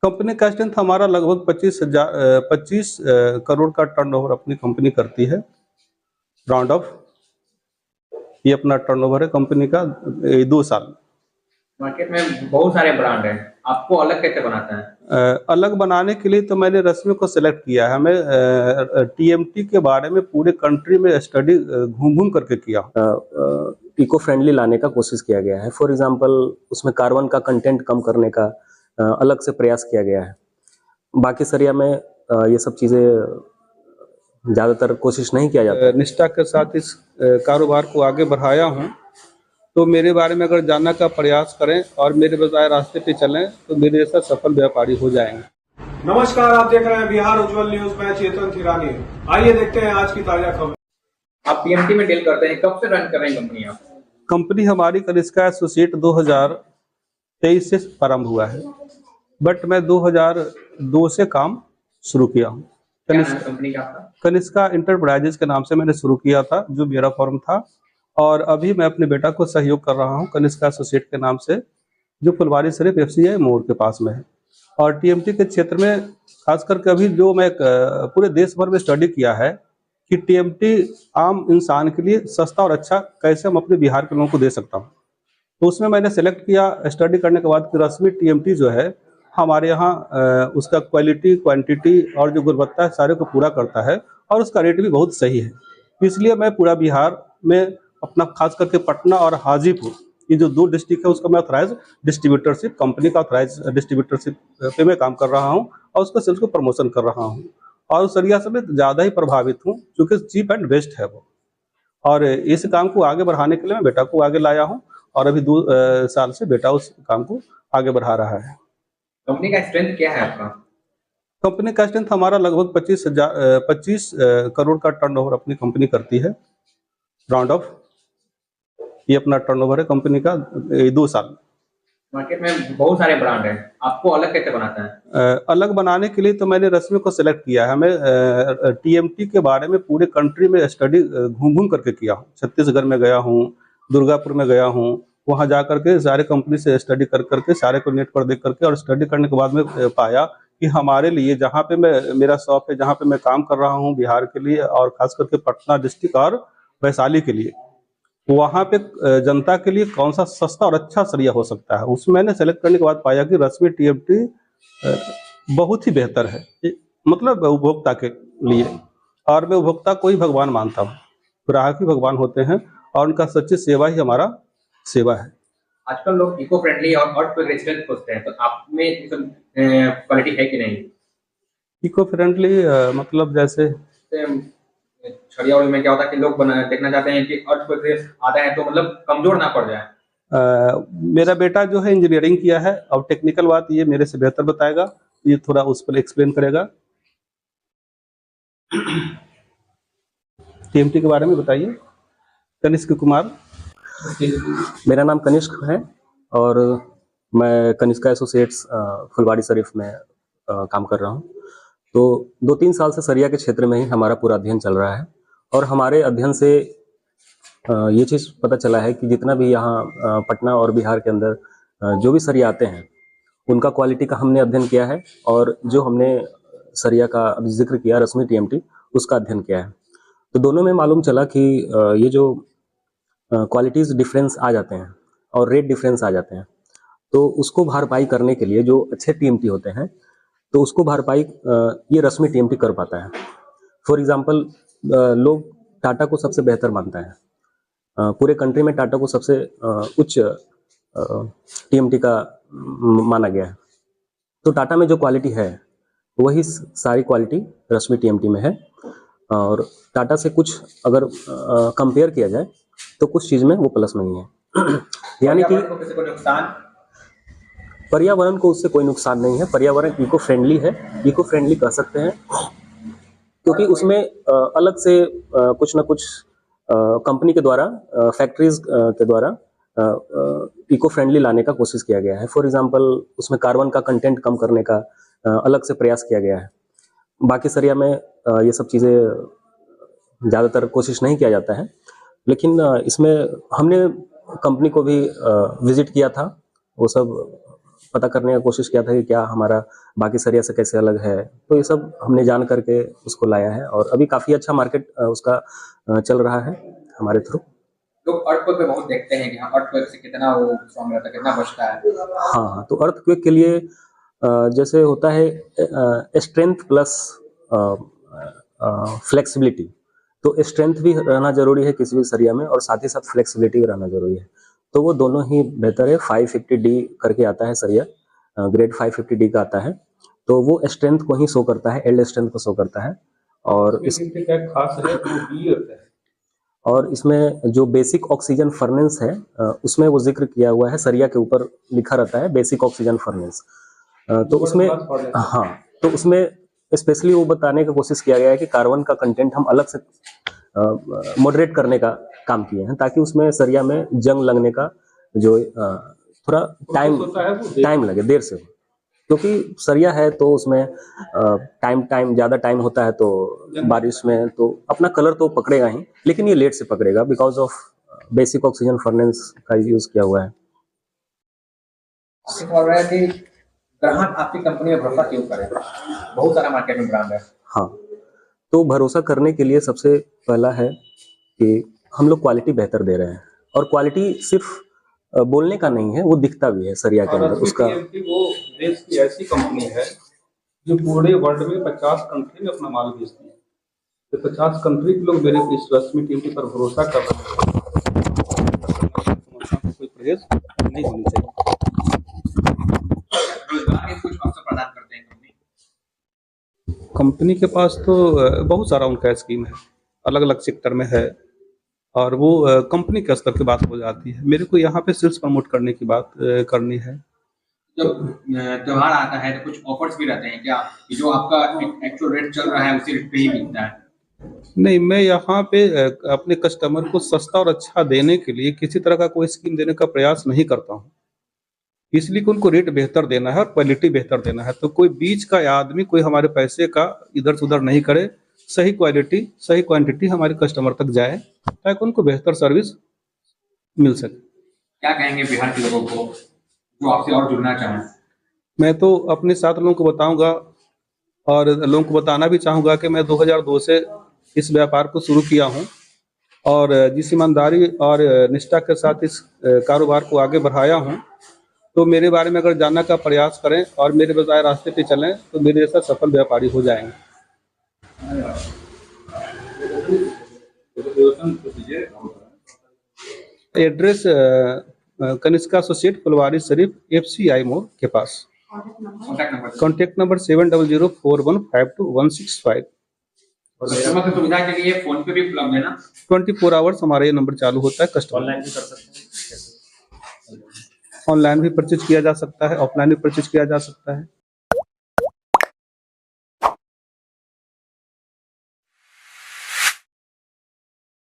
Company का strength हमारा लगभग 25 करोड़ का टर्नओवर अपनी कंपनी करती है। राउंड ऑफ ये अपना टर्नओवर है कंपनी का 2 साल। मार्केट में बहुत सारे ब्रांड हैं, आपको अलग कैसे बनाता है? अलग बनाने के लिए तो मैंने रश्मि को सिलेक्ट किया है। हमें टीएमटी के बारे में पूरे कंट्री में स्टडी घूम घूम करके किया। इको फ्रेंडली लाने का कोशिश किया गया है। फॉर एग्जांपल उसमें कार्बन का कंटेंट कम करने का अलग से प्रयास किया गया है। बाकी सरिया में ये सब चीज़ें ज़्यादातर कोशिश नहीं किया जाता। निष्ठा के साथ इस कारोबार को आगे बढ़ाया हूँ। तो मेरे बारे में अगर जानने का प्रयास करें और मेरे बताए रास्ते पे चलें तो मेरे जैसा सफल व्यापारी हो जाएंगे। नमस्कार, आप देख रहे हैं बिहार उज्जवल न्यूज में चेतन थिरानी। आइए देखते हैं आज की ताजा खबर। आप टीएमटी में डील करते हैं, कब से रन कर रहे हैं कंपनी आप? कंपनी हमारी कनिष्का एसोसिएट 2023 से प्रारंभ हुआ है, बट मैं 2002 से काम शुरू किया हूँ। कंपनी का आपका? कनिष्का इंटरप्राइजेज के नाम से मैंने शुरू किया था, जो मेरा फर्म था, और अभी मैं अपने बेटा को सहयोग कर रहा हूँ कनिष्का एसोसिएट के नाम से, जो फुलवारी शरीफ एफसीआई मोड़ के पास में है। और टीएमटी के क्षेत्र में खास करके अभी जो मैं पूरे देश भर में स्टडी किया है कि टीएमटी आम इंसान के लिए सस्ता और अच्छा कैसे हम अपने बिहार के लोगों को दे सकता हूँ। तो उसमें मैंने सेलेक्ट किया स्टडी करने के बाद कि रश्मि टीएमटी जो है हमारे यहाँ उसका क्वालिटी, क्वांटिटी और जो गुणवत्ता है सारे को पूरा करता है, और उसका रेट भी बहुत सही है। इसलिए मैं पूरा बिहार में अपना खास करके पटना और हाजीपुर, ये जो 2 डिस्ट्रिक्ट है, उसका मैं ऑथराइज डिस्ट्रीब्यूटरशिप, कंपनी का ऑथराइज डिस्ट्रीब्यूटरशिप पे मैं काम कर रहा हूँ और उसका सेल्स को प्रमोशन कर रहा हूँ। और उस एरिया से मैं ज़्यादा ही प्रभावित हूँ क्योंकि चीप एंड बेस्ट है वो। और इस काम को आगे बढ़ाने के लिए मैं बेटा को आगे लाया हूँ और अभी 2 साल से बेटा उस काम को आगे बढ़ा रहा है। कंपनी का स्ट्रेंथ क्या है आपका? कंपनी का स्ट्रेंथ हमारा लगभग 25 करोड़ का टर्नओवर अपनी कंपनी करती है। राउंड ऑफ ये अपना टर्नओवर है कंपनी का 2 साल। मार्केट में बहुत सारे ब्रांड हैं, आपको अलग कैसे बनाता है? अलग बनाने के लिए तो मैंने रश्मि को सिलेक्ट किया है। हमें टीएमटी के बारे में पूरे कंट्री में स्टडी घूम घूम करके किया हूँ। छत्तीसगढ़ में गया हूँ, दुर्गापुर में गया हूँ, वहाँ जा करके सारे कंपनी से स्टडी कर करके सारे को नेट पर देख करके, और स्टडी करने के बाद में पाया कि हमारे लिए जहाँ पे मेरा शॉप है, जहाँ पे मैं काम कर रहा हूँ बिहार के लिए, और खास करके पटना डिस्ट्रिक्ट और वैशाली के लिए, वहाँ पे जनता के लिए कौन सा सस्ता और अच्छा सरिया हो सकता है। उसमें मैंने सेलेक्ट करने के बाद पाया कि रश्मि टीएमटी बहुत ही बेहतर है, मतलब उपभोक्ता के लिए। और मैं उपभोक्ता को ही भगवान मानता हूँ, ग्राहक ही भगवान होते हैं, और उनका सच्ची सेवा ही हमारा सेवा है। आजकल लोग इको फ्रेंडली और रेस्टोरेंट खोजते हैं, तो आप में क्वालिटी है कि नहीं? इको फ्रेंडली मतलब जैसे छड़िया में क्या होता है कि लोग देखना चाहते हैं कि अर्थ आता है तो मतलब कमजोर ना पड़ जाए। मेरा बेटा जो है इंजीनियरिंग किया है, और टेक्निकल बात ये मेरे से बेहतर बताएगा, ये थोड़ा उस पर एक्सप्लेन करेगा। टीएमटी के बारे में बताइए कनिष्क कुमार। मेरा नाम कनिष्क है और मैं कनिष्का एसोसिएट्स फुलवारी शरीफ में काम कर रहा हूँ। तो 2-3 साल से सरिया के क्षेत्र में ही हमारा पूरा अध्ययन चल रहा है, और हमारे अध्ययन से ये चीज़ पता चला है कि जितना भी यहाँ पटना और बिहार के अंदर जो भी सरिया आते हैं उनका क्वालिटी का हमने अध्ययन किया है, और जो हमने सरिया का अभी जिक्र किया रश्मि टीएमटी, उसका अध्ययन किया है। तो दोनों में मालूम चला कि ये जो क्वालिटीज़ डिफरेंस आ जाते हैं और रेट डिफरेंस आ जाते हैं, तो उसको भरपाई करने के लिए जो अच्छे टीएमटी होते हैं, तो उसको भरपाई ये रश्मि टीएमटी कर पाता है। फॉर एग्जांपल लोग टाटा को सबसे बेहतर मानता है, पूरे कंट्री में टाटा को सबसे उच्च टीएमटी का माना गया है। तो टाटा में जो क्वालिटी है वही सारी क्वालिटी रश्मि टीएमटी में है, और टाटा से कुछ अगर कंपेयर किया जाए तो कुछ चीज़ में वो प्लस नहीं है। यानी कि पर्यावरण को उससे कोई नुकसान नहीं है। पर्यावरण इको फ्रेंडली है, इको फ्रेंडली कह सकते हैं, क्योंकि उसमें अलग से कुछ ना कुछ कंपनी के द्वारा, फैक्ट्रीज के द्वारा इको फ्रेंडली लाने का कोशिश किया गया है। फॉर एग्जांपल उसमें कार्बन का कंटेंट कम करने का अलग से प्रयास किया गया है। बाकी सरिया में ये सब चीज़ें ज़्यादातर कोशिश नहीं किया जाता है, लेकिन इसमें हमने कंपनी को भी विजिट किया था, वो सब पता करने का कोशिश किया था कि क्या हमारा बाकी सरिया से कैसे अलग है। तो ये सब हमने जान करके उसको लाया है और अभी काफ़ी अच्छा मार्केट उसका चल रहा है हमारे थ्रू। लोग अर्थक्वेक पे बहुत देखते हैं कि हाँ अर्थक्वेक से कितना वो स्ट्रॉन्ग रहता है, कितना बचता है। हाँ हाँ, तो अर्थक्वेक के लिए जैसे होता है स्ट्रेंथ प्लस फ्लेक्सिबिलिटी, तो स्ट्रेंथ भी रहना जरूरी है किसी भी सरिया में और साथ ही साथ फ्लेक्सिबिलिटी भी रहना जरूरी है। तो वो दोनों ही बेहतर है। 550D करके आता है सरिया, ग्रेड 550D का आता है, तो वो स्ट्रेंथ को ही शो करता है, एल्ड स्ट्रेंथ को शो करता है। और क्या खास है वो बी होता है। और इसमें जो बेसिक ऑक्सीजन फर्नेस है उसमें वो जिक्र किया हुआ है, सरिया के ऊपर लिखा रहता है बेसिक ऑक्सीजन फर्नेस। तो उसमें हाँ, तो उसमें स्पेशली वो बताने का कोशिश किया गया है कि कार्बन का कंटेंट हम अलग से मॉडरेट करने का काम किए हैं, ताकि उसमें सरिया में जंग लगने का जो थोड़ा टाइम लगे, देर से हो, क्योंकि सरिया है तो उसमें ज़्यादा टाइम होता है, तो बारिश में तो अपना कलर तो पकड़ेगा ही, लेकिन ये लेट से पकड़ेगा because of basic oxygen furnace का यूज किया हुआ है। बोल रहे हैं कि ग्राहक आपकी कंपनी में भरोसा क्यों करें? बहुत सारा मार्केट में ब्रांड है। हाँ, तो भरोसा करने के लिए सबसे पहला है कि हम लोग क्वालिटी बेहतर दे रहे हैं, और क्वालिटी सिर्फ बोलने का नहीं है, वो दिखता भी है सरिया के अंदर उसका। वो देश की ऐसी कंपनी है जो पूरे वर्ल्ड में 50 कंट्री में अपना माल बेचती है, तो 50 कंट्री के लोग मेरे इस रश्मि टीम पर भरोसा कर रहे हैं। कोई परहेज नहीं होनी चाहिए। रोजगार के कुछ अवसर प्रदान करते हैं कंपनी के पास तो बहुत सारा उनका स्कीम है, अलग अलग सेक्टर में है, और वो कंपनी के स्तर की बात हो जाती है। मेरे को यहाँ पे सेल्स प्रमोट करने की बात करनी है। जब त्योहार आता है तो कुछ ऑफर्स भी रहते हैं क्या, कि जो आपका एक्चुअल रेट चल रहा है उसी रेट पे ही मिलता है? नहीं, मैं यहाँ पे अपने कस्टमर को सस्ता और अच्छा देने के लिए किसी तरह का कोई स्कीम देने का प्रयास नहीं करता हूँ, इसलिए कि उनको रेट बेहतर देना है और क्वालिटी बेहतर देना है। तो कोई बीच का आदमी कोई हमारे पैसे का इधर से उधर नहीं करे, सही क्वालिटी सही क्वांटिटी हमारे कस्टमर तक जाए ताकि उनको बेहतर सर्विस मिल सके। क्या कहेंगे बिहार के लोगों को जो आपसे और जुड़ना चाहें? मैं तो अपने साथ लोगों को बताऊंगा और लोगों को बताना भी चाहूँगा कि मैं 2002 से इस व्यापार को शुरू किया हूँ, और जिस ईमानदारी और निष्ठा के साथ इस कारोबार को आगे बढ़ाया हूँ। तो मेरे बारे में अगर जानने का प्रयास करें और मेरे बताए रास्ते पे चलें तो मेरे जैसा सफल व्यापारी हो जाएंगे। Address Kanishka associate Phulwari Sharif FCI मोड़ के पास। Contact number 7004152165। और कस्टमर की सुविधा के लिए फोन पे भी उपलब्ध है ना? 24 आवर्स हमारा ये नंबर चालू होता है। कस्टमर ऑनलाइन भी कर सकते हैं, ऑनलाइन भी परचेज किया जा सकता है, ऑफलाइन भी परचेज किया जा सकता है।